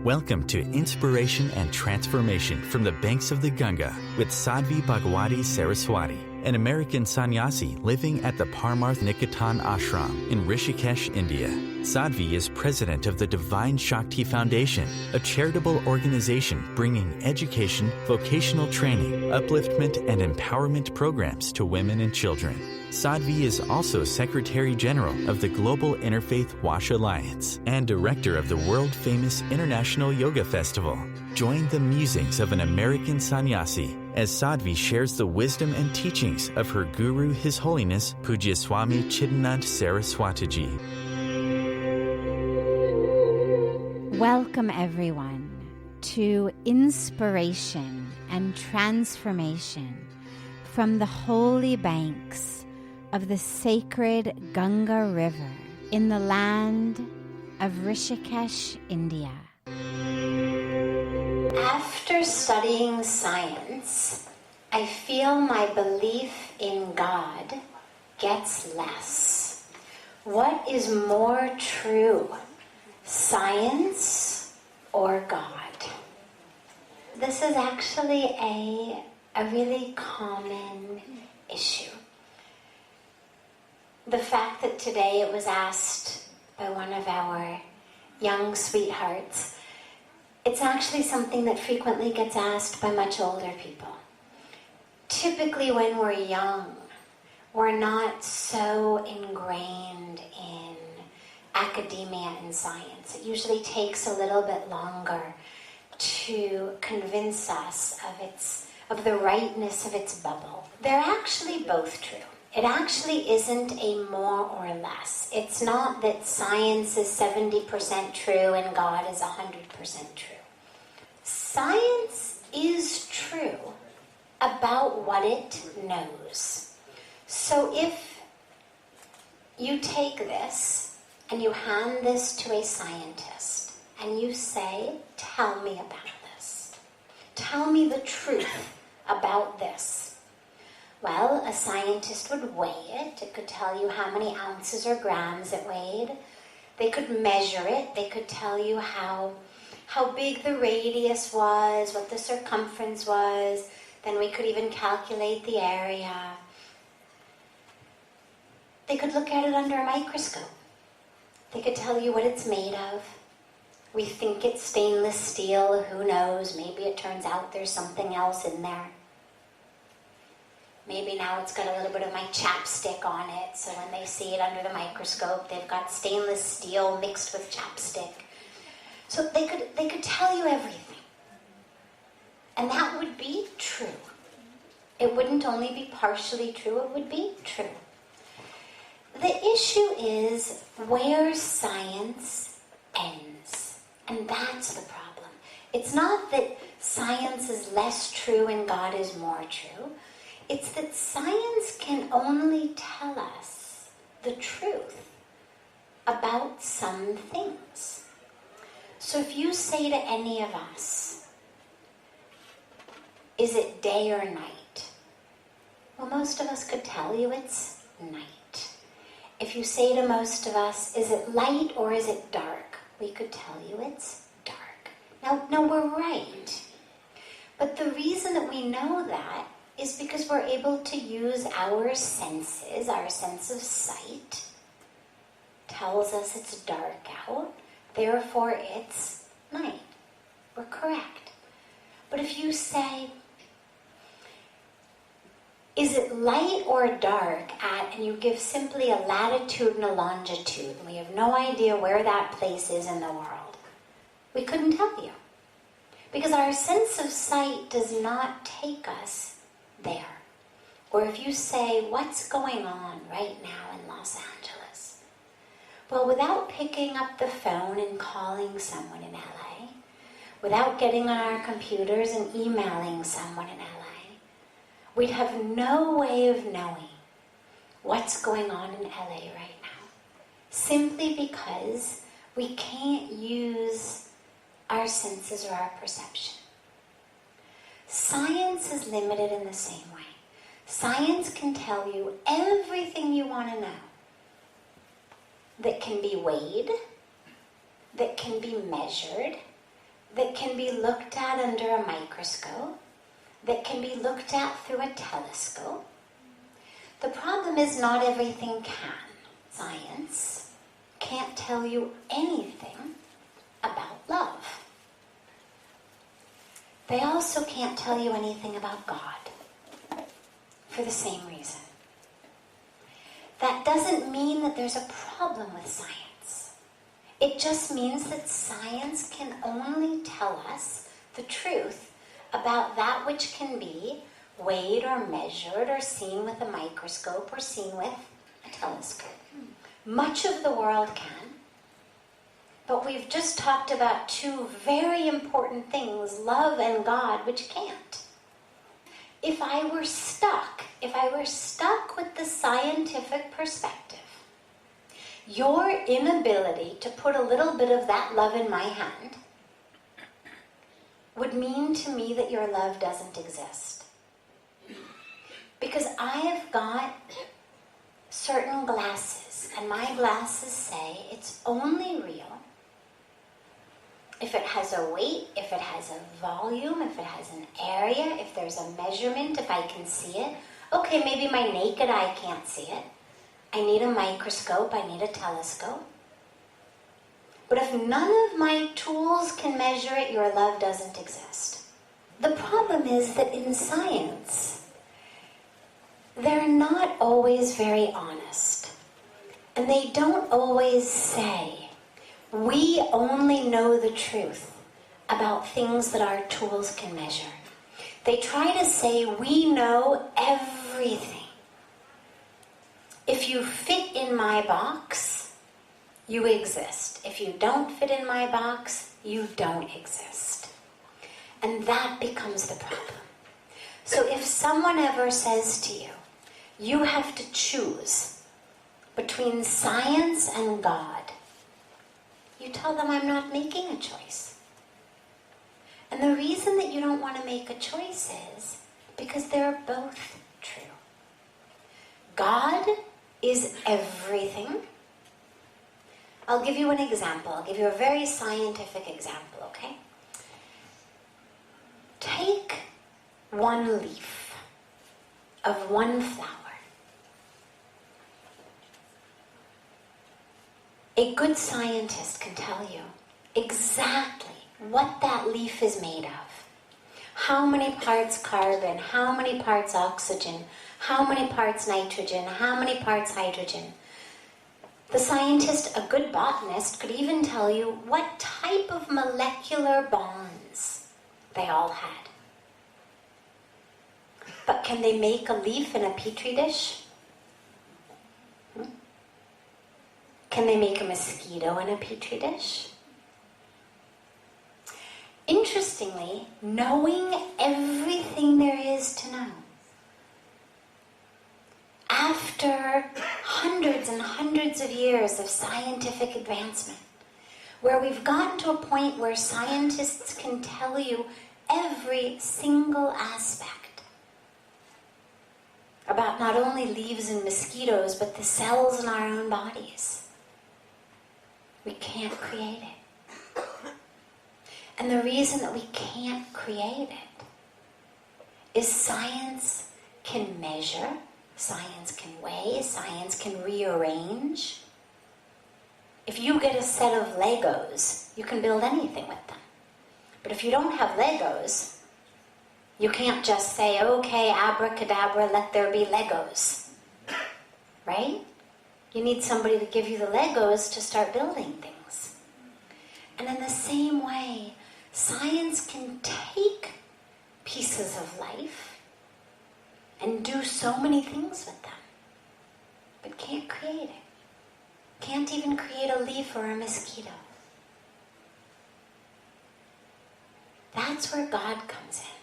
Welcome to Inspiration and Transformation from the Banks of the Ganga with Sadhvi Bhagawati Saraswati, an American sannyasi living at the Parmarth Niketan ashram in Rishikesh, India. Sadhvi is president of the Divine Shakti Foundation, a charitable organization bringing education, vocational training, upliftment, and empowerment programs to women and children. Sadhvi is also Secretary General of the Global Interfaith Wash Alliance and Director of the world-famous International Yoga Festival. Join the musings of an American sannyasi as Sadhvi shares the wisdom and teachings of her guru, His Holiness Pujya Swami Chidanand Saraswatiji. Welcome, everyone, to Inspiration and Transformation from the holy banks of the sacred Ganga River in the land of Rishikesh, India. After studying science, I feel my belief in God gets less. What is more true, science or God? This is actually a really common issue. The fact that today it was asked by one of our young sweethearts, it's actually something that frequently gets asked by much older people. Typically when we're young, we're not so ingrained in academia and science. It usually takes a little bit longer to convince us of the rightness of its bubble. They're actually both true. It actually isn't a more or less. It's not that science is 70% true and God is 100% true. Science is true about what it knows. So if you take this and you hand this to a scientist and you say, tell me about this. Tell me the truth about this. Well, a scientist would weigh it. It could tell you how many ounces or grams it weighed. They could measure it. They could tell you how big the radius was, what the circumference was. Then we could even calculate the area. They could look at it under a microscope. They could tell you what it's made of. We think it's stainless steel. Who knows? Maybe it turns out there's something else in there. Maybe now it's got a little bit of my chapstick on it, so when they see it under the microscope, they've got stainless steel mixed with chapstick. So they could tell you everything. And that would be true. It wouldn't only be partially true, it would be true. The issue is where science ends. And that's the problem. It's not that science is less true and God is more true. It's that science can only tell us the truth about some things. So if you say to any of us, is it day or night? Well, most of us could tell you it's night. If you say to most of us, is it light or is it dark? We could tell you it's dark. Now we're right. But the reason that we know that is because we're able to use our senses. Our sense of sight tells us it's dark out, therefore it's night. We're correct. But if you say, is it light or dark at, and you give simply a latitude and a longitude, and we have no idea where that place is in the world, we couldn't tell you. Because our sense of sight does not take us there. Or if you say, what's going on right now in Los Angeles? Well, without picking up the phone and calling someone in LA, without getting on our computers and emailing someone in LA, we'd have no way of knowing what's going on in LA right now. Simply because we can't use our senses or our perception. Science is limited in the same way. Science can tell you everything you want to know. that can be weighed, that can be measured, that can be looked at under a microscope, that can be looked at through a telescope. The problem is not everything can. Science can't tell you anything about love. They also can't tell you anything about God for the same reason. That doesn't mean that there's a problem with science. It just means that science can only tell us the truth about that which can be weighed or measured or seen with a microscope or seen with a telescope. Much of the world can, but we've just talked about two very important things, love and God, which can't. If I were stuck with the scientific perspective, your inability to put a little bit of that love in my hand would mean to me that your love doesn't exist. Because I've got certain glasses, and my glasses say it's only real if it has a weight, if it has a volume, if it has an area, if there's a measurement, if I can see it. Okay, maybe my naked eye can't see it. I need a microscope, I need a telescope. But if none of my tools can measure it, your love doesn't exist. The problem is that in science, they're not always very honest. And they don't always say, we only know the truth about things that our tools can measure. They try to say, we know everything. If you fit in my box, you exist. If you don't fit in my box, you don't exist. And that becomes the problem. So if someone ever says to you, you have to choose between science and God, you tell them, I'm not making a choice. And the reason that you don't want to make a choice is because they're both true. God is everything. I'll give you an example. I'll give you a very scientific example, okay? Take one leaf of one flower. A good scientist can tell you exactly what that leaf is made of. How many parts carbon, how many parts oxygen, how many parts nitrogen, how many parts hydrogen. The scientist, a good botanist, could even tell you what type of molecular bonds they all had. But can they make a leaf in a petri dish? Can they make a mosquito in a petri dish? Interestingly, knowing everything there is to know, after hundreds and hundreds of years of scientific advancement, where we've gotten to a point where scientists can tell you every single aspect about not only leaves and mosquitoes, but the cells in our own bodies. We can't create it. And the reason that we can't create it is science can measure, science can weigh, science can rearrange. If you get a set of Legos, you can build anything with them. But if you don't have Legos, you can't just say, okay, abracadabra, let there be Legos. Right? You need somebody to give you the Legos to start building things. And in the same way, science can take pieces of life and do so many things with them, but can't create it. Can't even create a leaf or a mosquito. That's where God comes in.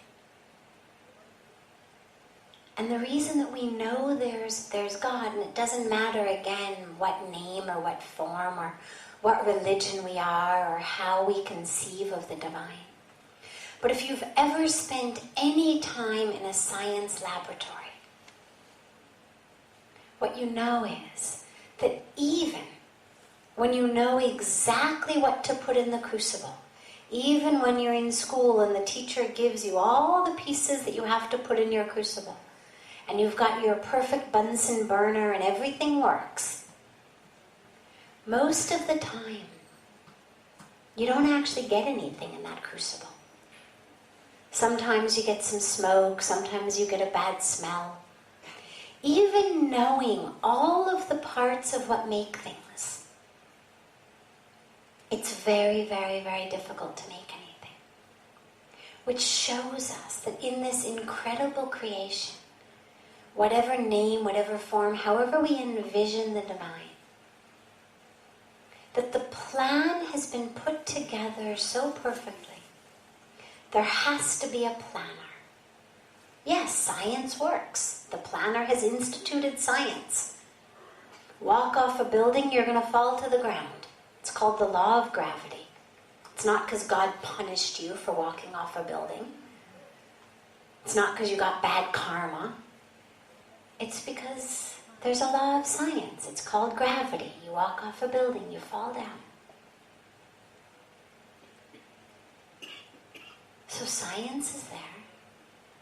And the reason that we know there's God, and it doesn't matter again what name or what form or what religion we are or how we conceive of the divine. But if you've ever spent any time in a science laboratory, what you know is that even when you know exactly what to put in the crucible. Even when you're in school and the teacher gives you all the pieces that you have to put in your crucible, and you've got your perfect Bunsen burner and everything works, most of the time, you don't actually get anything in that crucible. Sometimes you get some smoke, sometimes you get a bad smell. Even knowing all of the parts of what make things, it's very, very, very difficult to make anything. Which shows us that in this incredible creation, whatever name, whatever form, however we envision the divine, that the plan has been put together so perfectly. There has to be a planner. Yes, science works. The planner has instituted science. Walk off a building, you're going to fall to the ground. It's called the law of gravity. It's not because God punished you for walking off a building. It's not because you got bad karma. It's because there's a law of science. It's called gravity. You walk off a building, you fall down. So science is there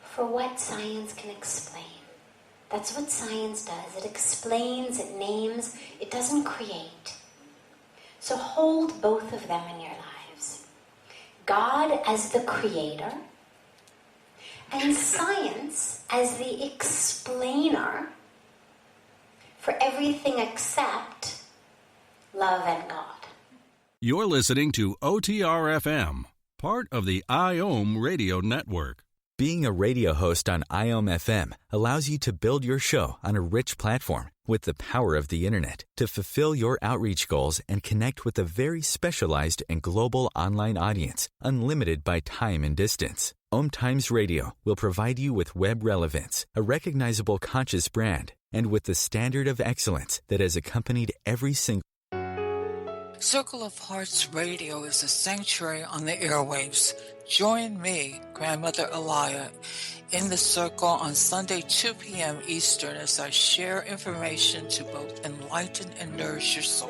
for what science can explain. That's what science does. It explains, it names, it doesn't create. So hold both of them in your lives. God as the creator, and science as the explainer for everything except love and God. You're listening to OTR-FM, part of the IOM radio network. Being a radio host on IOM FM allows you to build your show on a rich platform with the power of the internet to fulfill your outreach goals and connect with a very specialized and global online audience, unlimited by time and distance. OMTimes Radio will provide you with web relevance, a recognizable conscious brand, and with the standard of excellence that has accompanied every single Circle of Hearts Radio is a sanctuary on the airwaves. Join me, Grandmother Alaya, in the circle on Sunday 2 p.m. Eastern as I share information to both enlighten and nourish your soul.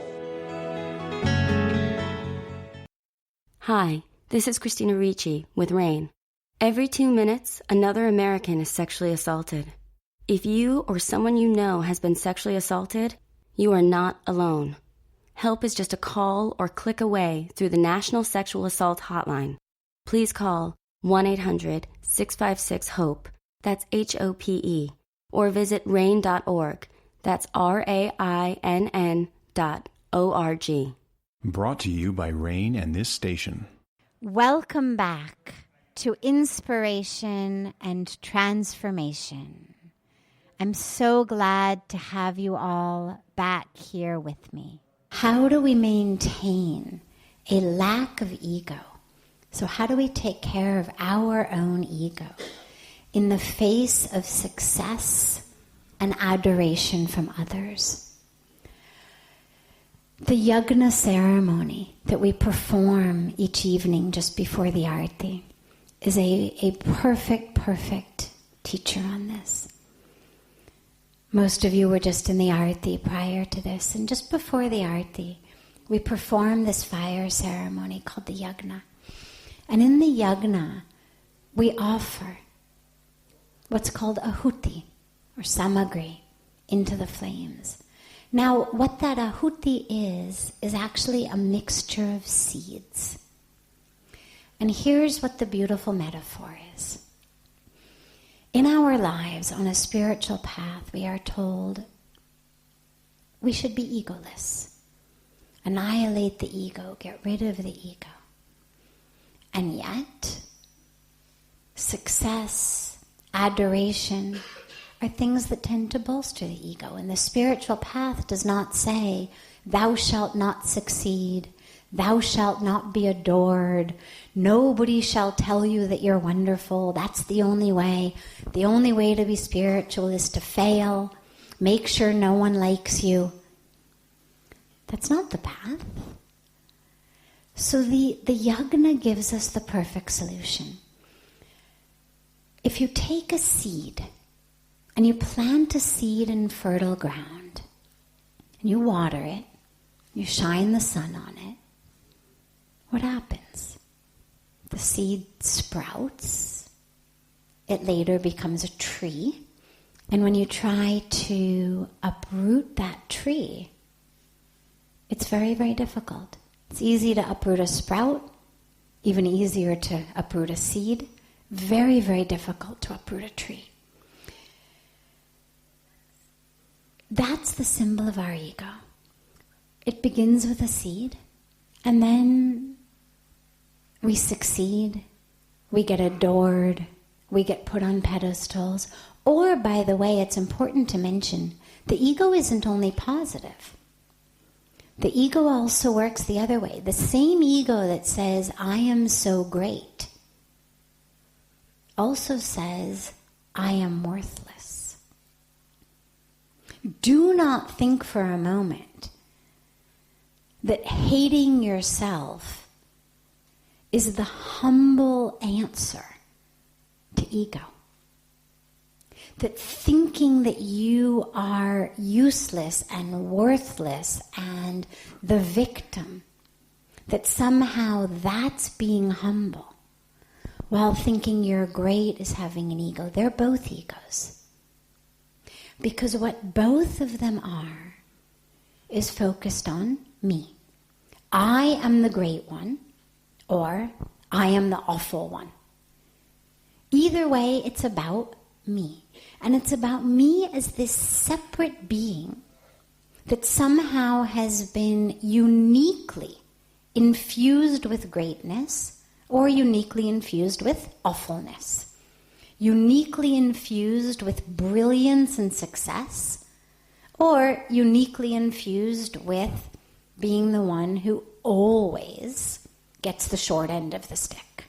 Hi, this is Christina Ricci with RAIN. Every 2 minutes, another American is sexually assaulted. If you or someone you know has been sexually assaulted, you are not alone. Help is just a call or click away through the National Sexual Assault Hotline. Please call 1-800-656-HOPE, that's HOPE, or visit RAIN.org, that's RAINN.org. Brought to you by RAIN and this station. Welcome back to Inspiration and Transformation. I'm so glad to have you all back here with me. How do we maintain a lack of ego? So how do we take care of our own ego in the face of success and adoration from others? The yagna ceremony that we perform each evening just before the arati is a perfect teacher on this. Most of you were just in the arati prior to this, and just before the arati, we perform this fire ceremony called the yagna. And in the yagna, we offer what's called ahuti, or samagri, into the flames. Now, what that ahuti is actually a mixture of seeds. And here's what the beautiful metaphor is. In our lives, on a spiritual path, we are told we should be egoless. Annihilate the ego, get rid of the ego. And yet, success, adoration are things that tend to bolster the ego. And the spiritual path does not say, thou shalt not succeed, thou shalt not be adored, nobody shall tell you that you're wonderful, that's the only way. The only way to be spiritual is to fail, make sure no one likes you. That's not the path. So the yagna gives us the perfect solution. If you take a seed and you plant a seed in fertile ground and you water it you shine the sun on it, what happens? The seed sprouts. It later becomes a tree. And when you try to uproot that tree, it's very, very difficult. It's easy to uproot a sprout, even easier to uproot a seed. Very, very difficult to uproot a tree. That's the symbol of our ego. It begins with a seed, and then we succeed, we get adored, we get put on pedestals. Or, by the way, it's important to mention, the ego isn't only positive. The ego also works the other way. The same ego that says, I am so great, also says, I am worthless. Do not think for a moment that hating yourself is the humble answer to ego. That thinking that you are useless and worthless and the victim, that somehow that's being humble, while thinking you're great is having an ego. They're both egos. Because what both of them are is focused on me. I am the great one, or I am the awful one. Either way, it's about me. And it's about me as this separate being that somehow has been uniquely infused with greatness or uniquely infused with awfulness, uniquely infused with brilliance and success, or uniquely infused with being the one who always gets the short end of the stick.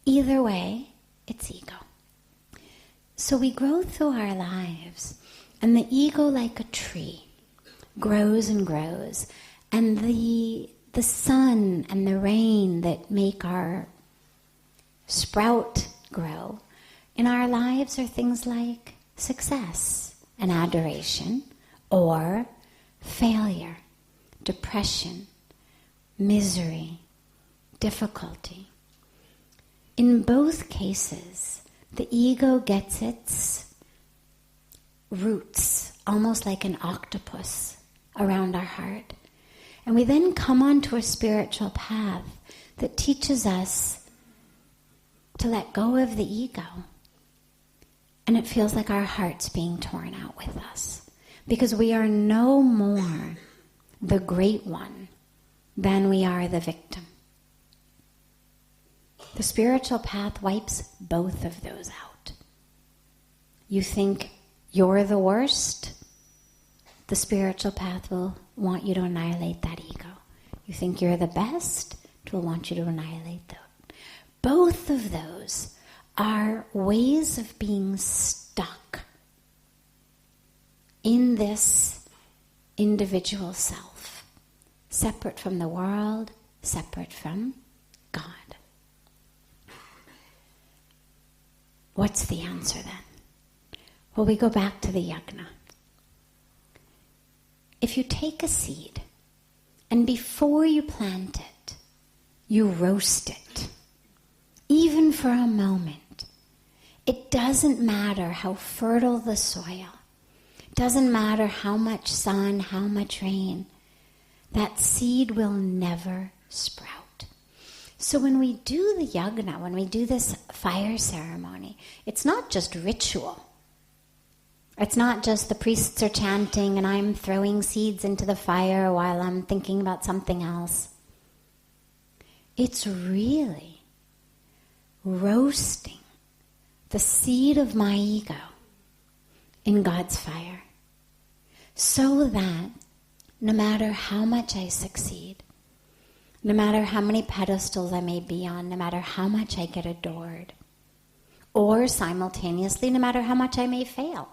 Either way, it's ego. So we grow through our lives, and the ego, like a tree, grows and grows. And the sun and the rain that make our sprout grow in our lives are things like success and adoration, or failure, depression, misery, difficulty. In both cases, the ego gets its roots, almost like an octopus, around our heart. And we then come onto a spiritual path that teaches us to let go of the ego. And it feels like our heart's being torn out with us, because we are no more the great one than we are the victim. The spiritual path wipes both of those out. You think you're the worst, the spiritual path will want you to annihilate that ego. You think you're the best, it will want you to annihilate that. Both of those are ways of being stuck in this individual self, separate from the world, separate from God. What's the answer then? Well, we go back to the yajna. If you take a seed, and before you plant it, you roast it, even for a moment, it doesn't matter how fertile the soil, it doesn't matter how much sun, how much rain, that seed will never sprout. So when we do the yajna, when we do this fire ceremony, it's not just ritual. It's not just the priests are chanting and I'm throwing seeds into the fire while I'm thinking about something else. It's really roasting the seed of my ego in God's fire, so that no matter how much I succeed, no matter how many pedestals I may be on, no matter how much I get adored, or simultaneously, no matter how much I may fail,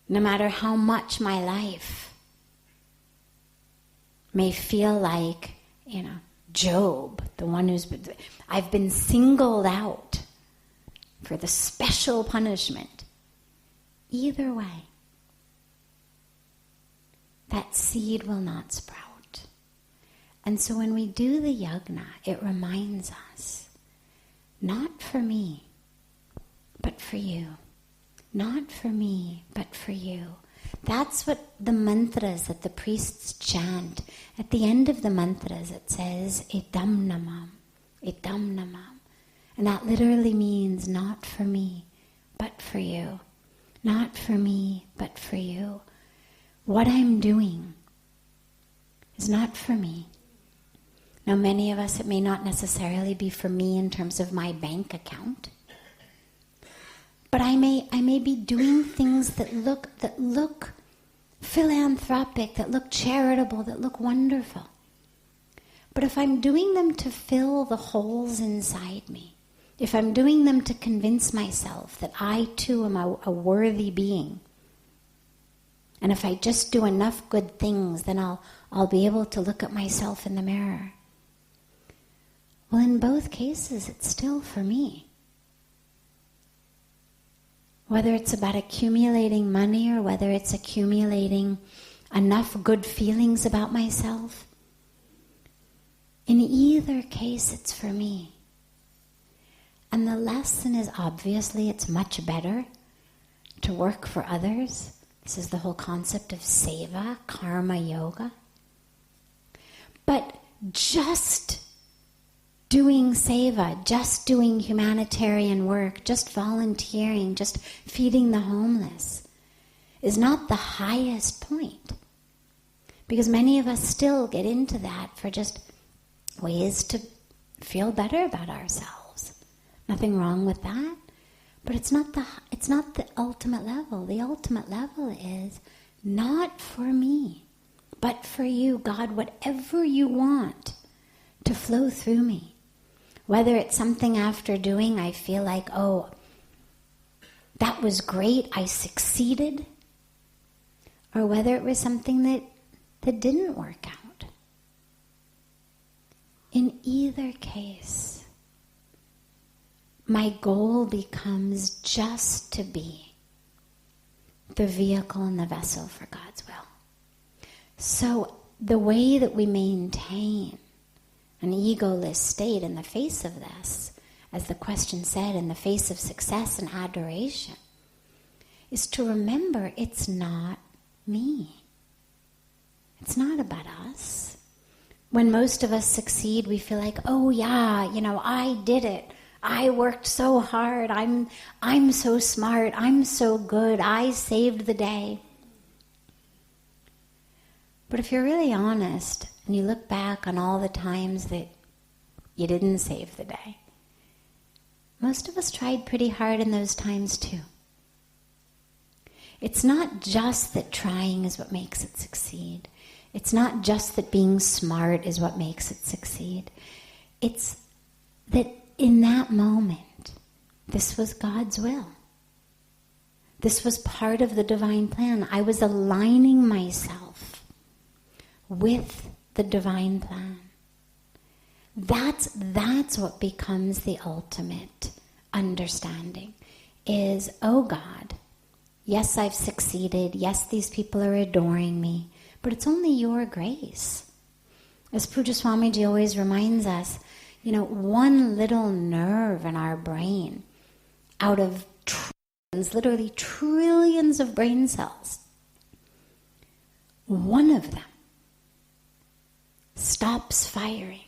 no matter how much my life may feel like, Job, the one I've been singled out for the special punishment. Either way, that seed will not sprout. And so when we do the yajna, it reminds us, not for me, but for you. Not for me, but for you. That's what the mantras that the priests chant. At the end of the mantras it says, Idam namam, Idam namam. And that literally means not for me, but for you. Not for me, but for you. What I'm doing is not for me. Now, many of us, it may not necessarily be for me in terms of my bank account, but I may be doing things that look philanthropic, that look charitable, that look wonderful. But if I'm doing them to fill the holes inside me, if I'm doing them to convince myself that I too am a worthy being, and if I just do enough good things, then I'll be able to look at myself in the mirror. Well, in both cases, it's still for me. Whether it's about accumulating money or whether it's accumulating enough good feelings about myself, in either case, it's for me. And the lesson is obviously it's much better to work for others. This is the whole concept of seva, karma yoga. But just doing seva, just doing humanitarian work, just volunteering, just feeding the homeless is not the highest point. Because many of us still get into that for just ways to feel better about ourselves. Nothing wrong with that. But it's not the ultimate level. The ultimate level is not for me, but for you, God, whatever you want to flow through me. Whether it's something after doing, I feel like, oh, that was great, I succeeded. Or whether it was something that didn't work out. In either case, my goal becomes just to be the vehicle and the vessel for God's will. So the way that we maintain an egoless state in the face of this, as the question said, in the face of success and adoration, is to remember it's not me. It's not about us. When most of us succeed, we feel like, oh yeah, I did it. I worked so hard. I'm so smart. I'm so good. I saved the day. But if you're really honest and you look back on all the times that you didn't save the day, most of us tried pretty hard in those times too. It's not just that trying is what makes it succeed. It's not just that being smart is what makes it succeed. It's that in that moment, this was God's will. This was part of the divine plan. I was aligning myself with the divine plan. That's what becomes the ultimate understanding, is, oh God, yes, I've succeeded. Yes, these people are adoring me, but it's only your grace. As Pujya Swamiji always reminds us, one little nerve in our brain out of trillions, literally trillions of brain cells, one of them stops firing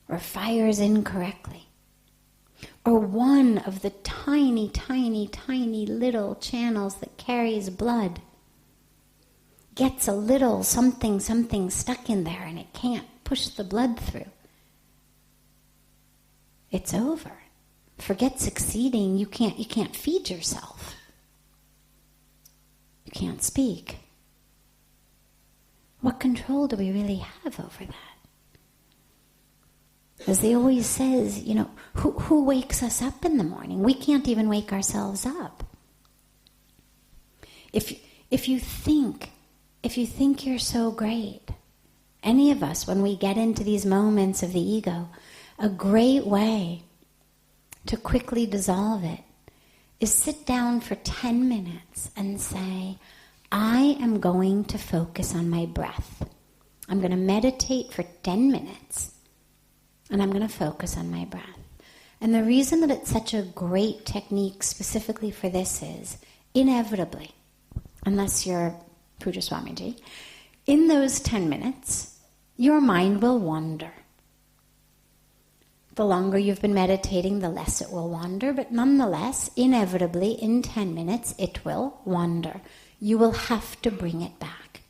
or fires incorrectly, or one of the tiny, tiny, tiny little channels that carries blood gets a little something stuck in there and it can't push the blood through. It's over. Forget succeeding. You can't feed yourself. You can't speak. What control do we really have over that? As they always says, who wakes us up in the morning? We can't even wake ourselves up. If you think you're so great, any of us, when we get into these moments of the ego, a great way to quickly dissolve it is sit down for 10 minutes and say, I am going to focus on my breath. I'm going to meditate for 10 minutes, and I'm going to focus on my breath. And the reason that it's such a great technique specifically for this is, inevitably, unless you're Puja Swamiji, in those 10 minutes, your mind will wander. The longer you've been meditating, the less it will wander, but nonetheless, inevitably, in 10 minutes, it will wander. You will have to bring it back.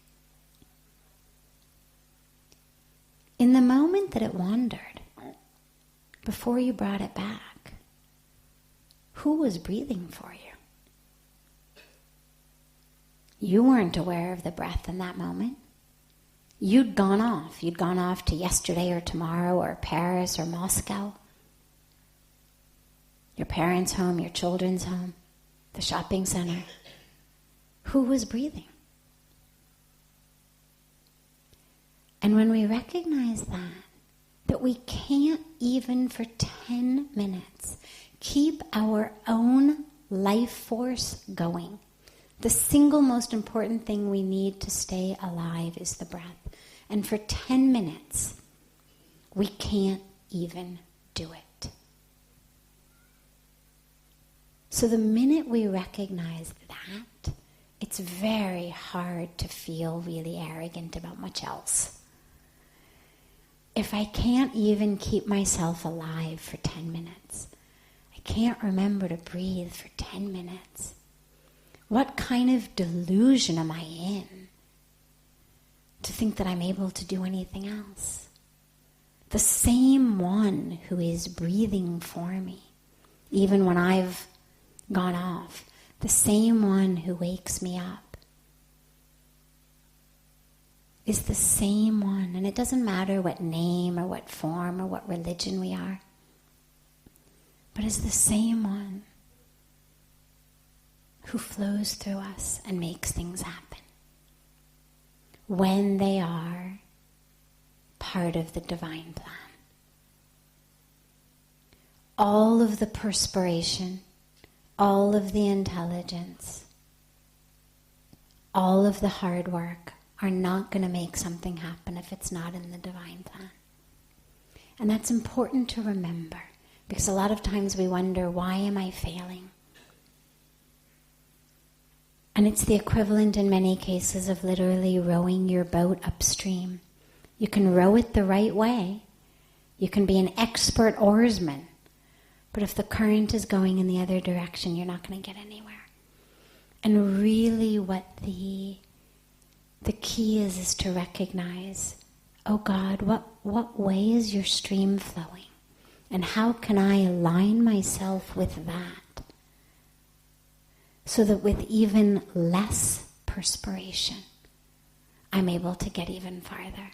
In the moment that it wandered, before you brought it back, who was breathing for you? You weren't aware of the breath in that moment. You'd gone off. You'd gone off to yesterday or tomorrow or Paris or Moscow. Your parents' home, your children's home, the shopping center. Who was breathing? And when we recognize that we can't even for 10 minutes keep our own life force going, the single most important thing we need to stay alive is the breath. And for 10 minutes, we can't even do it. So the minute we recognize that, it's very hard to feel really arrogant about much else. If I can't even keep myself alive for 10 minutes, I can't remember to breathe for 10 minutes, what kind of delusion am I in to think that I'm able to do anything else? The same one who is breathing for me, even when I've gone off, the same one who wakes me up, is the same one. And it doesn't matter what name or what form or what religion we are, but is the same one who flows through us and makes things happen when they are part of the divine plan. All of the perspiration, all of the intelligence, all of the hard work are not going to make something happen if it's not in the divine plan. And that's important to remember, because a lot of times we wonder, why am I failing? And it's the equivalent in many cases of literally rowing your boat upstream. You can row it the right way. You can be an expert oarsman. But if the current is going in the other direction, you're not going to get anywhere. And really what the key is to recognize, oh God, what way is your stream flowing? And how can I align myself with that? So that with even less perspiration, I'm able to get even farther.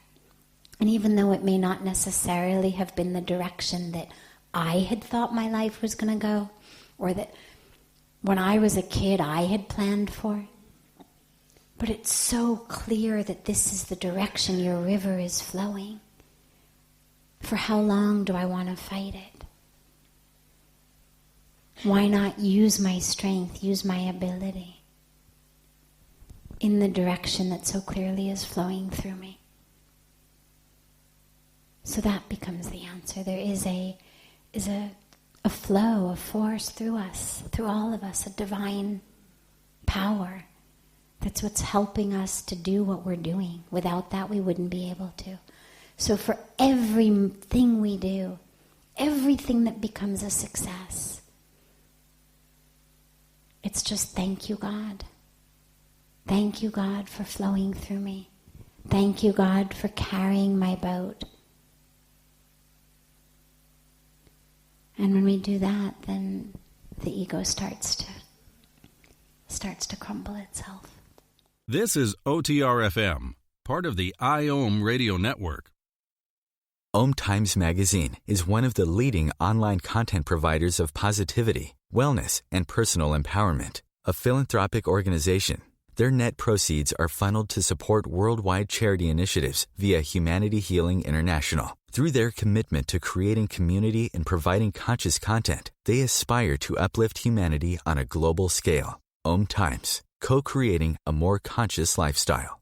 And even though it may not necessarily have been the direction that I had thought my life was going to go, or that when I was a kid I had planned for, but it's so clear that this is the direction your river is flowing. For how long do I want to fight it? Why not use my strength, use my ability in the direction that so clearly is flowing through me? So that becomes the answer. There is a flow, a force through us, through all of us, a divine power. That's what's helping us to do what we're doing. Without that, we wouldn't be able to. So for everything we do, everything that becomes a success, it's just thank you, God. Thank you, God, for flowing through me. Thank you, God, for carrying my boat. And when we do that, then the ego starts to crumble itself. This is OTR-FM, part of the IOM radio network. OMTimes magazine is one of the leading online content providers of positivity, wellness, and personal empowerment. A philanthropic organization, their net proceeds are funneled to support worldwide charity initiatives via Humanity Healing International. Through their commitment to creating community and providing conscious content, they aspire to uplift humanity on a global scale. OMTimes, co-creating a more conscious lifestyle.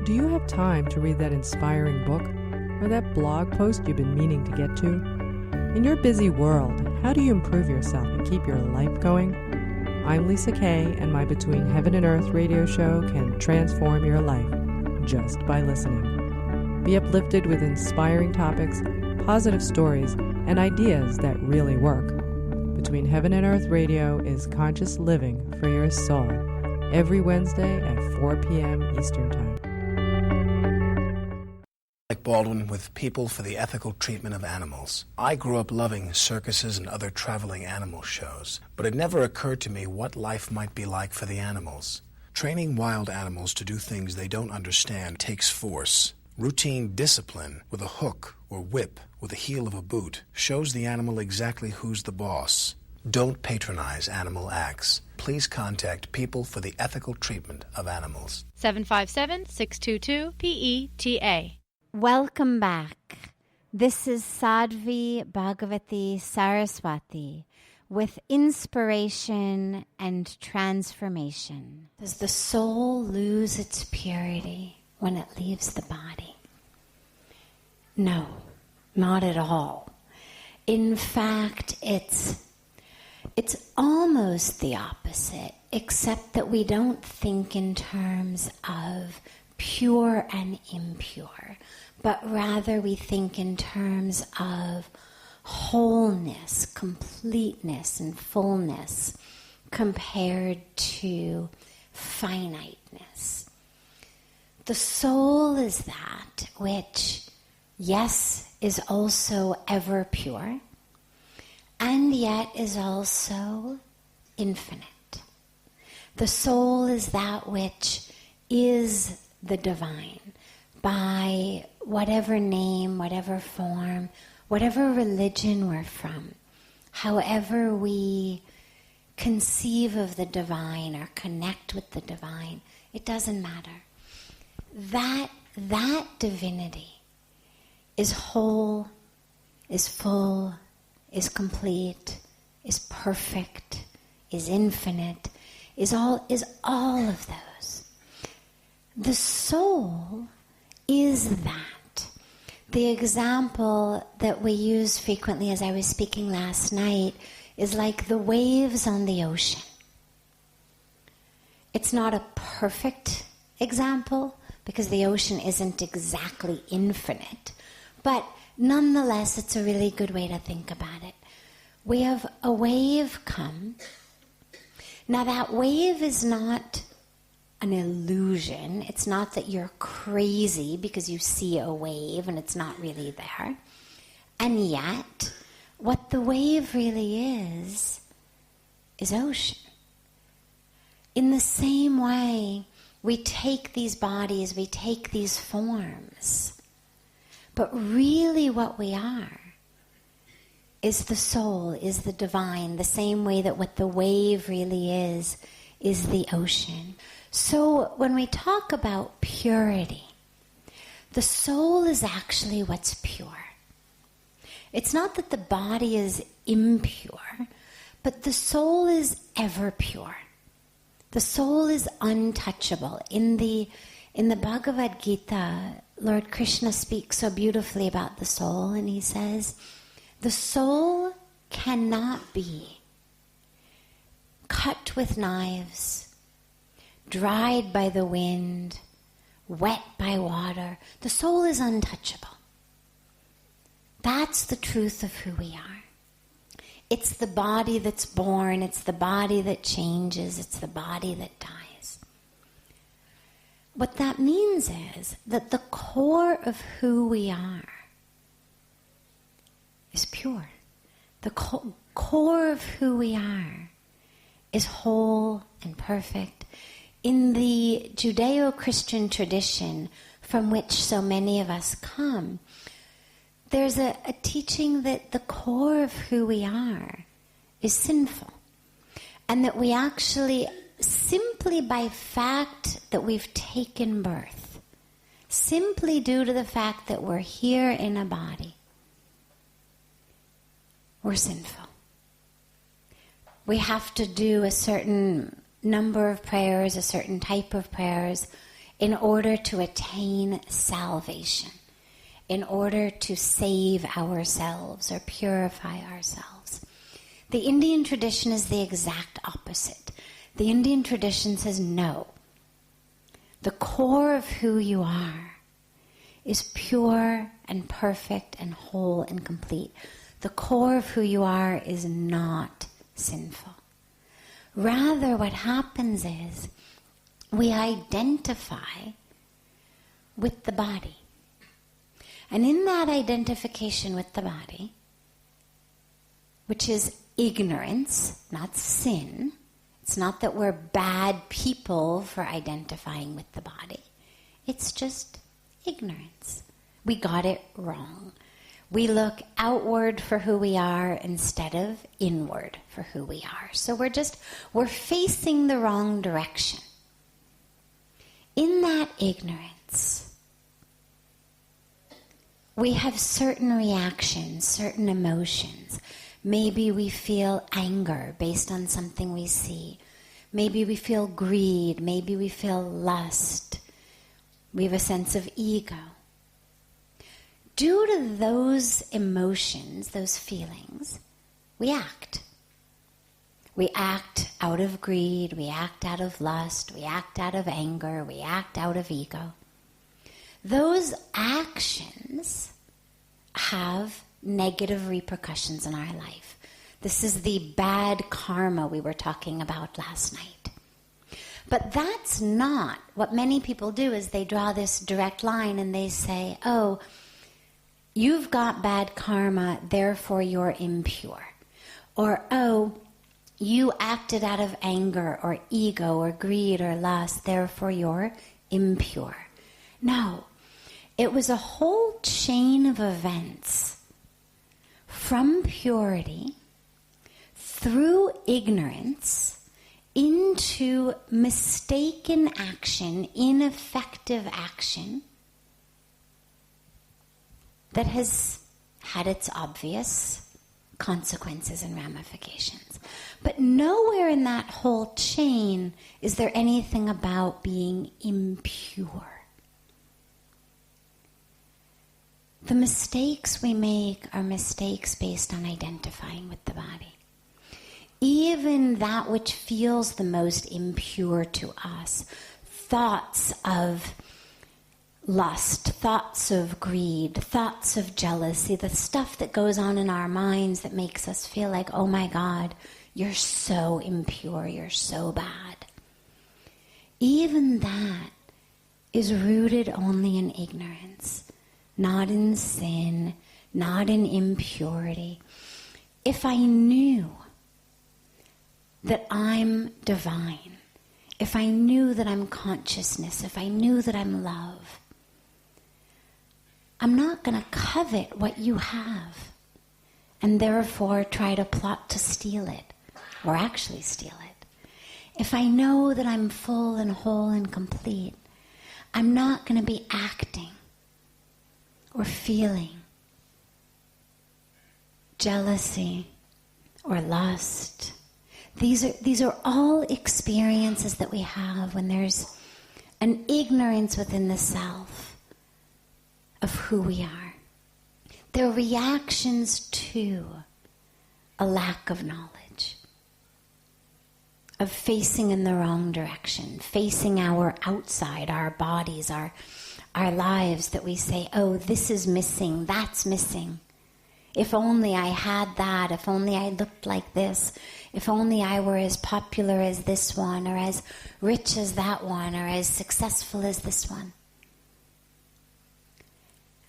Do you have time to read that inspiring book or that blog post you've been meaning to get to? In your busy world, how do you improve yourself and keep your life going? I'm Lisa Kay, and my Between Heaven and Earth radio show can transform your life just by listening. Be uplifted with inspiring topics, positive stories, and ideas that really work. Between Heaven and Earth Radio is conscious living for your soul, every Wednesday at 4 p.m. Eastern Time. Like Baldwin with People for the Ethical Treatment of Animals. I grew up loving circuses and other traveling animal shows, but it never occurred to me what life might be like for the animals. Training wild animals to do things they don't understand takes force. Routine discipline with a hook or whip with the heel of a boot shows the animal exactly who's the boss. Don't patronize animal acts. Please contact People for the Ethical Treatment of Animals. 757-622-PETA. Welcome back. This is Sadhvi Bhagawati Saraswati with inspiration and transformation. Does the soul lose its purity when it leaves the body? No, not at all. In fact, it's almost the opposite, except that we don't think in terms of pure and impure, but rather we think in terms of wholeness, completeness, and fullness compared to finiteness. The soul is that which, yes, is also ever pure, and yet is also infinite. The soul is that which is the divine, by whatever name, whatever form, whatever religion we're from, however we conceive of the divine or connect with the divine, it doesn't matter. That divinity is whole, is full, is complete, is perfect, is infinite, is all of those. The soul is that. The example that we use frequently, as I was speaking last night, is like the waves on the ocean. It's not a perfect example because the ocean isn't exactly infinite, but nonetheless, it's a really good way to think about it. We have a wave come. Now that wave is not an illusion. It's not that you're crazy because you see a wave and it's not really there. And yet, what the wave really is ocean. In the same way, we take these bodies, we take these forms, but really what we are is the soul, is the divine, the same way that what the wave really is the ocean. So when we talk about purity, the soul is actually what's pure. It's not that the body is impure, but the soul is ever pure. The soul is untouchable. In the Bhagavad Gita, Lord Krishna speaks so beautifully about the soul, and he says, the soul cannot be cut with knives, dried by the wind, wet by water. The soul is untouchable. That's the truth of who we are. It's the body that's born, it's the body that changes, it's the body that dies. What that means is that the core of who we are is pure. The core of who we are is whole and perfect. In the Judeo-Christian tradition from which so many of us come, there's a teaching that the core of who we are is sinful. And that we actually, simply by fact that we've taken birth, simply due to the fact that we're here in a body, we're sinful. We have to do a certain number of prayers, a certain type of prayers, in order to attain salvation, in order to save ourselves or purify ourselves. The Indian tradition is the exact opposite. The Indian tradition says no. The core of who you are is pure and perfect and whole and complete. The core of who you are is not sinful. Rather, what happens is we identify with the body. And in that identification with the body, which is ignorance, not sin, it's not that we're bad people for identifying with the body. It's just ignorance. We got it wrong. We look outward for who we are instead of inward for who we are. So we're facing the wrong direction. In that ignorance, we have certain reactions, certain emotions. Maybe we feel anger based on something we see. Maybe we feel greed. Maybe we feel lust. We have a sense of ego. Due to those emotions, those feelings, we act. We act out of greed, we act out of lust, we act out of anger, we act out of ego. Those actions have negative repercussions in our life. This is the bad karma we were talking about last night. But that's not what many people do, is they draw this direct line and they say, oh, you've got bad karma, therefore you're impure. Or, oh, you acted out of anger or ego or greed or lust, therefore you're impure. No, it was a whole chain of events from purity through ignorance into mistaken action, ineffective action, that has had its obvious consequences and ramifications. But nowhere in that whole chain is there anything about being impure. The mistakes we make are mistakes based on identifying with the body. Even that which feels the most impure to us, thoughts of lust, thoughts of greed, thoughts of jealousy, the stuff that goes on in our minds that makes us feel like, oh my God, you're so impure, you're so bad. Even that is rooted only in ignorance, not in sin, not in impurity. If I knew that I'm divine, if I knew that I'm consciousness, if I knew that I'm love, I'm not going to covet what you have and therefore try to plot to steal it or actually steal it. If I know that I'm full and whole and complete, I'm not going to be acting or feeling jealousy or lust. These are all experiences that we have when there's an ignorance within the self of who we are. They're reactions to a lack of knowledge, of facing in the wrong direction, facing our outside, our bodies, our lives, that we say, oh, this is missing, that's missing. If only I had that, if only I looked like this, if only I were as popular as this one, or as rich as that one, or as successful as this one.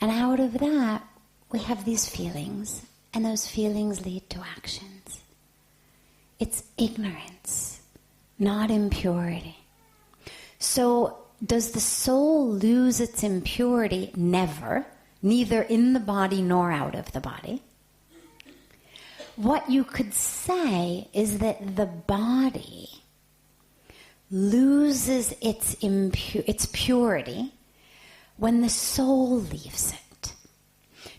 And out of that, we have these feelings, and those feelings lead to actions. It's ignorance, not impurity. So, does the soul lose its impurity? Never. Neither in the body nor out of the body. What you could say is that the body loses its purity when the soul leaves it.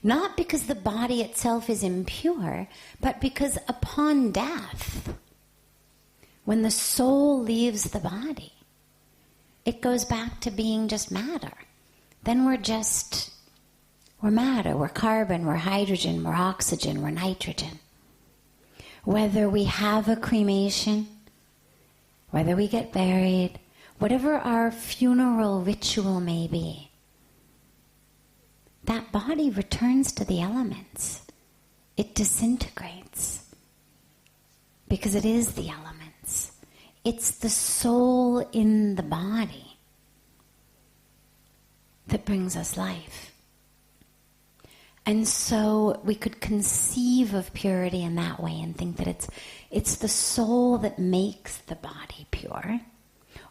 Not because the body itself is impure, but because upon death, When the soul leaves the body, it goes back to being just matter. Then we're matter, we're carbon, we're hydrogen, we're oxygen, we're nitrogen. Whether we have a cremation, whether we get buried, whatever our funeral ritual may be, that body returns to the elements. It disintegrates because it is the elements. It's the soul in the body that brings us life. And so we could conceive of purity in that way and think that it's the soul that makes the body pure.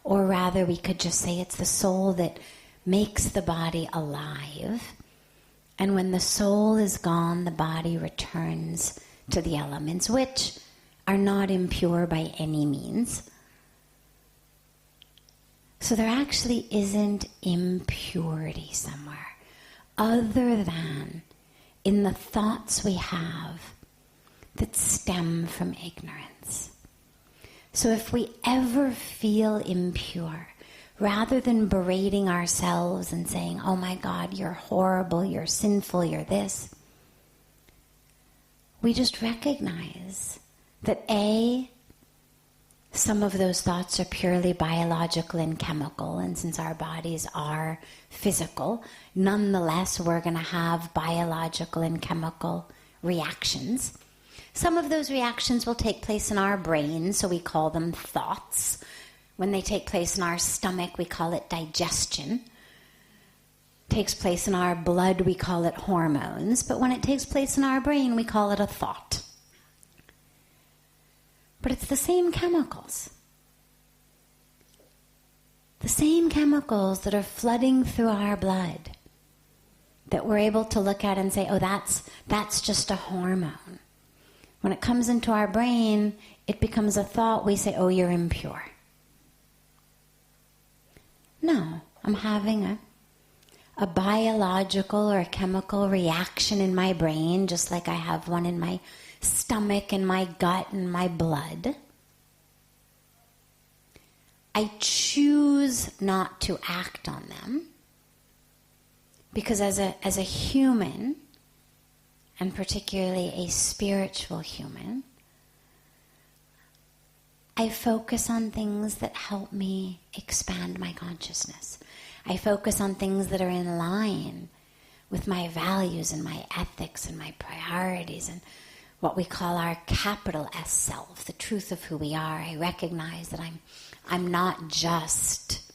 Or rather, we could just say it's the soul that makes the body alive. And when the soul is gone, the body returns to the elements, which are not impure by any means. So there actually isn't impurity somewhere other than in the thoughts we have that stem from ignorance. So if we ever feel impure, rather than berating ourselves and saying, oh my God, you're horrible, you're sinful, you're this, we just recognize that some of those thoughts are purely biological and chemical, and since our bodies are physical, nonetheless we're going to have biological and chemical reactions. Some of those reactions will take place in our brain, so we call them thoughts. When they take place in our stomach, we call it digestion. Takes place in our blood, we call it hormones. But when it takes place in our brain, we call it a thought. But it's the same chemicals. The same chemicals that are flooding through our blood that we're able to look at and say, oh, that's just a hormone. When it comes into our brain, it becomes a thought. We say, oh, you're impure. No, I'm having a biological or a chemical reaction in my brain, just like I have one in my stomach and my gut and my blood. I choose not to act on them because as a human, and particularly a spiritual human, I focus on things that help me expand my consciousness. I focus on things that are in line with my values and my ethics and my priorities and what we call our capital S self, the truth of who we are. I recognize that I'm not just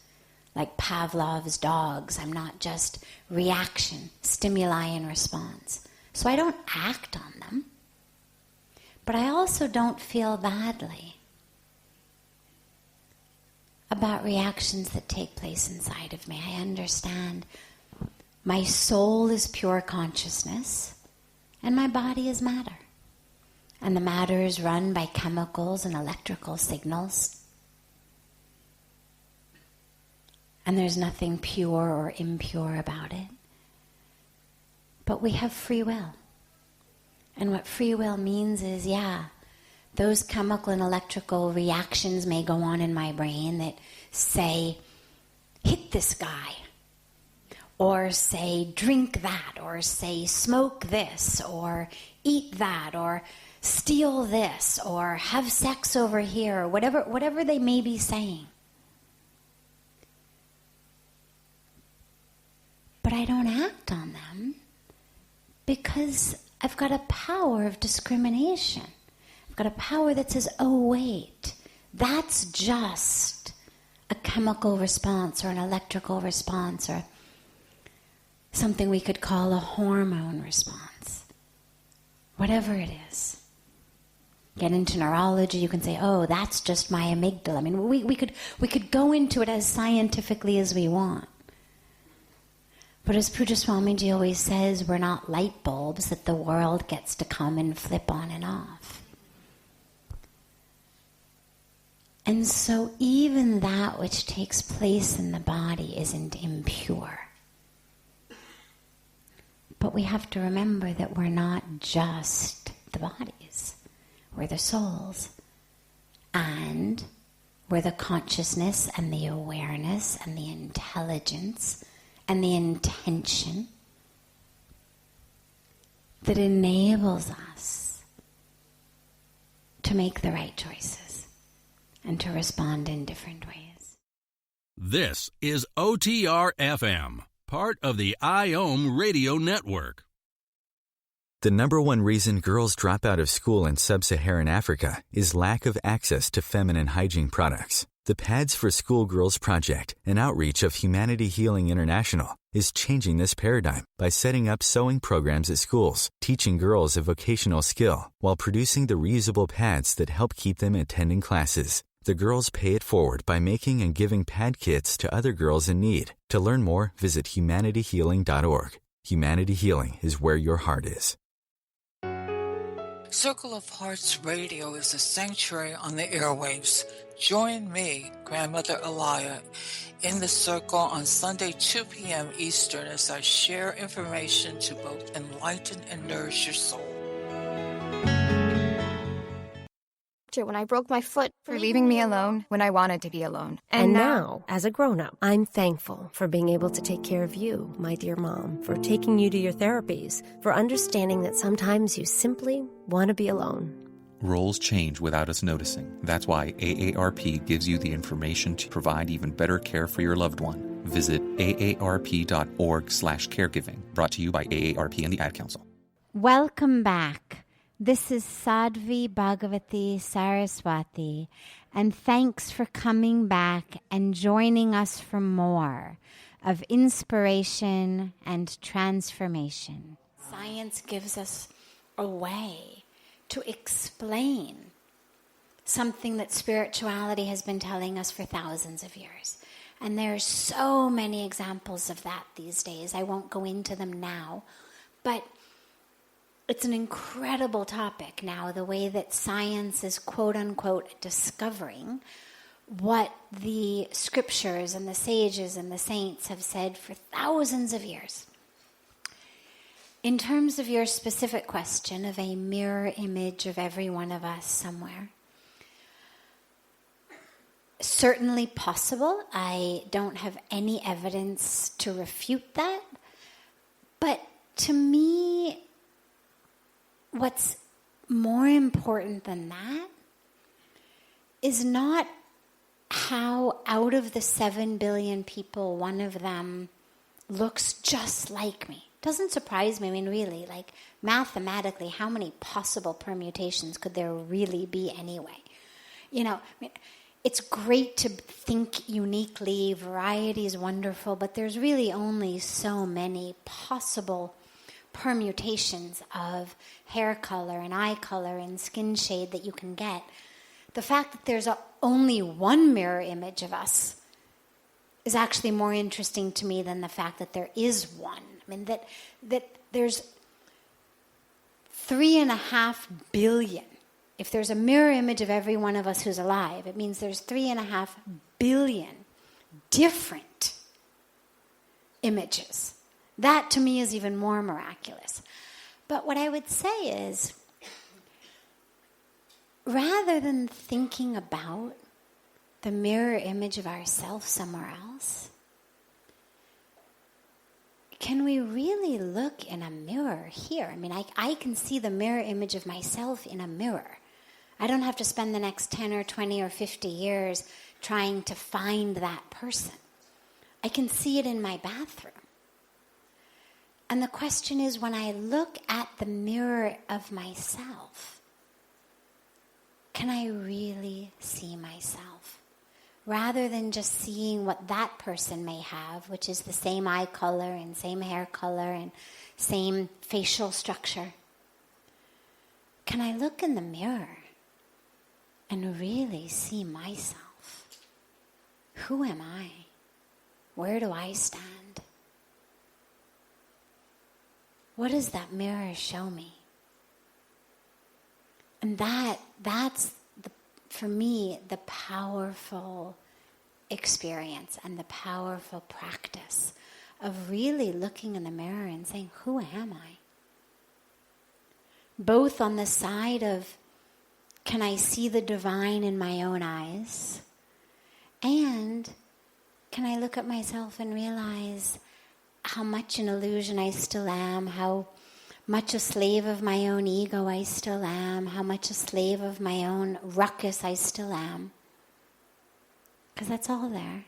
like Pavlov's dogs. I'm not just reaction, stimuli and response. So I don't act on them, but I also don't feel badly about reactions that take place inside of me. I understand my soul is pure consciousness and my body is matter. And the matter is run by chemicals and electrical signals. And there's nothing pure or impure about it. But we have free will. And what free will means is, those chemical and electrical reactions may go on in my brain that say, hit this guy, or say, drink that, or say, smoke this, or eat that, or steal this, or have sex over here, or whatever they may be saying. But I don't act on them because I've got a power of discrimination. I've got a power that says, oh wait, that's just a chemical response or an electrical response or something we could call a hormone response. Whatever it is. Get into neurology, you can say, oh, that's just my amygdala. I mean, we could go into it as scientifically as we want. But as Pujya Swamiji always says, we're not light bulbs that the world gets to come and flip on and off. And so even that which takes place in the body isn't impure. But we have to remember that we're not just the bodies. We're the souls. And where the consciousness and the awareness and the intelligence and the intention that enables us to make the right choices and to respond in different ways. This is OTR-FM, part of the IOM radio network. The number one reason girls drop out of school in sub-Saharan Africa is lack of access to feminine hygiene products. The Pads for Schoolgirls Project, an outreach of Humanity Healing International, is changing this paradigm by setting up sewing programs at schools, teaching girls a vocational skill, while producing the reusable pads that help keep them attending classes. The girls pay it forward by making and giving pad kits to other girls in need. To learn more, visit humanityhealing.org. Humanity Healing is where your heart is. Circle of Hearts Radio is a sanctuary on the airwaves. Join me, Grandmother Elia, in the circle on Sunday 2 p.m. Eastern as I share information to both enlighten and nourish your soul. When I broke my foot. For leaving me alone when I wanted to be alone. And now, as a grown-up, I'm thankful for being able to take care of you, my dear mom, for taking you to your therapies, for understanding that sometimes you simply want to be alone. Roles change without us noticing. That's why AARP gives you the information to provide even better care for your loved one. Visit aarp.org/caregiving. Brought to you by AARP and the Ad Council. Welcome back. This is Sadhvi Bhagawati Saraswati, and thanks for coming back and joining us for more of inspiration and transformation. Science gives us a way to explain something that spirituality has been telling us for thousands of years. And there are so many examples of that these days. I won't go into them now, but it's an incredible topic now, the way that science is quote-unquote discovering what the scriptures and the sages and the saints have said for thousands of years. In terms of your specific question of a mirror image of every one of us somewhere, certainly possible. I don't have any evidence to refute that. But to me, what's more important than that is not how out of the 7 billion people, one of them looks just like me. Doesn't surprise me. I mean, really, like mathematically, how many possible permutations could there really be anyway? You know, I mean, it's great to think uniquely, variety is wonderful, but there's really only so many possible permutations of hair color and eye color and skin shade that you can get. The fact that there's only one mirror image of us is actually more interesting to me than the fact that there is one. I mean, that there's 3.5 billion. If there's a mirror image of every one of us who's alive, it means there's 3.5 billion different images. That, to me, is even more miraculous. But what I would say is, rather than thinking about the mirror image of ourselves somewhere else, can we really look in a mirror here? I mean, I can see the mirror image of myself in a mirror. I don't have to spend the next 10 or 20 or 50 years trying to find that person. I can see it in my bathroom. And the question is, when I look at the mirror of myself, can I really see myself? Rather than just seeing what that person may have, which is the same eye color and same hair color and same facial structure, can I look in the mirror and really see myself? Who am I? Where do I stand? What does that mirror show me? And that's for me, the powerful experience and the powerful practice of really looking in the mirror and saying, who am I? Both on the side of, can I see the divine in my own eyes? And can I look at myself and realize how much an illusion I still am, how much a slave of my own ego I still am, how much a slave of my own ruckus I still am. Because that's all there.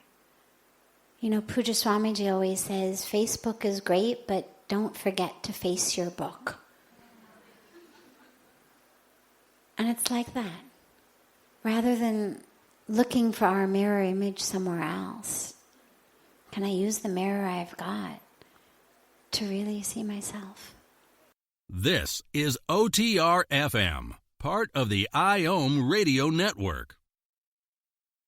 You know, Pujya Swamiji always says, Facebook is great, but don't forget to face your book. And it's like that. Rather than looking for our mirror image somewhere else, can I use the mirror I've got to really see myself? This is OTR FM, part of the IOM Radio Network.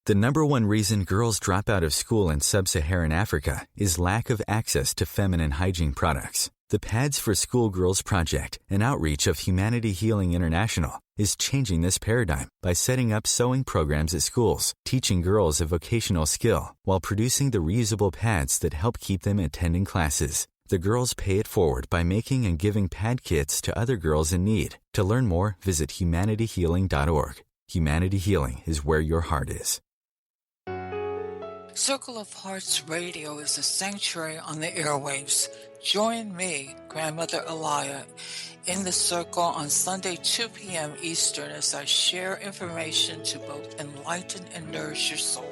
The number one reason girls drop out of school in sub-Saharan Africa is lack of access to feminine hygiene products. The Pads for Schoolgirls Project, an outreach of Humanity Healing International, is changing this paradigm by setting up sewing programs at schools, teaching girls a vocational skill, while producing the reusable pads that help keep them attending classes. The girls pay it forward by making and giving pad kits to other girls in need. To learn more, visit humanityhealing.org. Humanity Healing is where your heart is. Circle of Hearts Radio is a sanctuary on the airwaves. Join me, Grandmother Elia, in the circle on Sunday 2 p.m. Eastern as I share information to both enlighten and nourish your soul.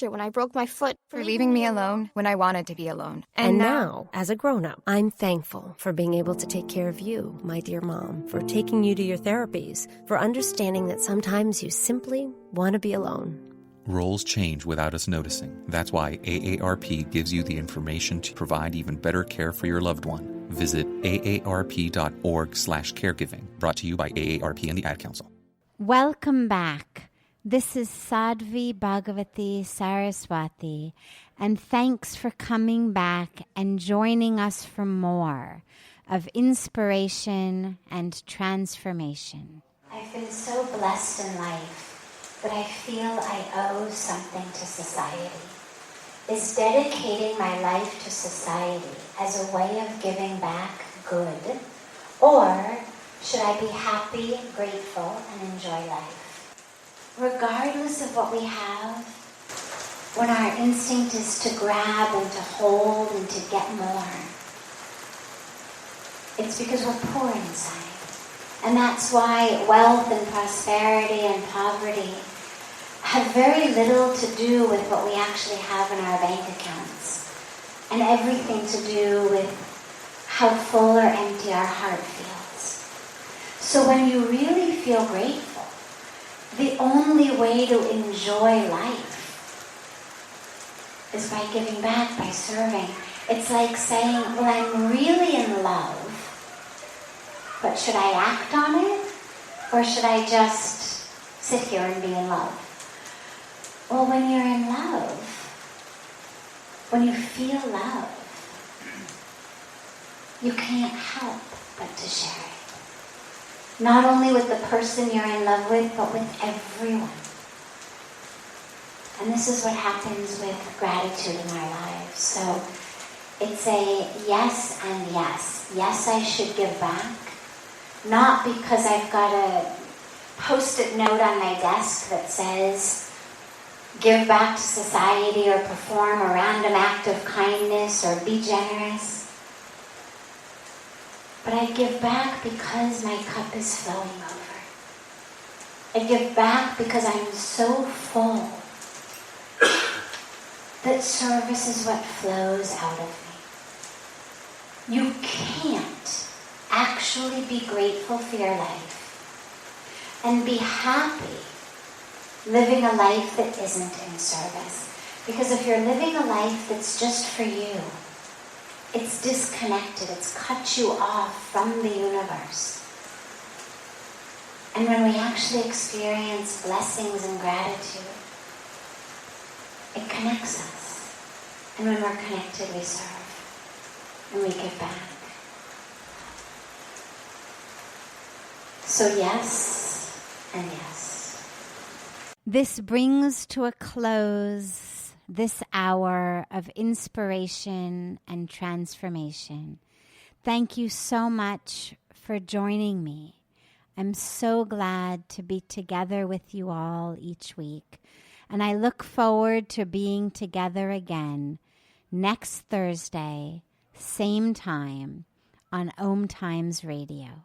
When I broke my foot, for leaving me alone when I wanted to be alone. And now, as a grown-up, I'm thankful for being able to take care of you, my dear mom, for taking you to your therapies, for understanding that sometimes you simply want to be alone. Roles change without us noticing. That's why AARP gives you the information to provide even better care for your loved one. Visit aarp.org/caregiving. Brought to you by AARP and the Ad Council. Welcome back. This is Sadhvi Bhagawati Saraswati, and thanks for coming back and joining us for more of inspiration and transformation. I've been so blessed in life that I feel I owe something to society. Is dedicating my life to society as a way of giving back good? Or should I be happy, grateful, and enjoy life? Regardless of what we have, when our instinct is to grab and to hold and to get more, it's because we're poor inside. And that's why wealth and prosperity and poverty have very little to do with what we actually have in our bank accounts, and everything to do with how full or empty our heart feels. So when you really feel grateful, the only way to enjoy life is by giving back, by serving. It's like saying, well, I'm really in love, but should I act on it? Or should I just sit here and be in love? Well, when you're in love, when you feel love, you can't help but to share it. Not only with the person you're in love with, but with everyone. And this is what happens with gratitude in our lives. So it's a yes and yes. Yes, I should give back. Not because I've got a post-it note on my desk that says, give back to society or perform a random act of kindness or be generous. But I give back because my cup is flowing over. I give back because I'm so full that service is what flows out of me. You can't actually be grateful for your life and be happy living a life that isn't in service. Because if you're living a life that's just for you, it's disconnected, it's cut you off from the universe. And when we actually experience blessings and gratitude, it connects us. And when we're connected, we serve and we give back. So yes and yes. This brings to a close this hour of inspiration and transformation. Thank you so much for joining me. I'm so glad to be together with you all each week. And I look forward to being together again next Thursday, same time, on OMTimes Radio.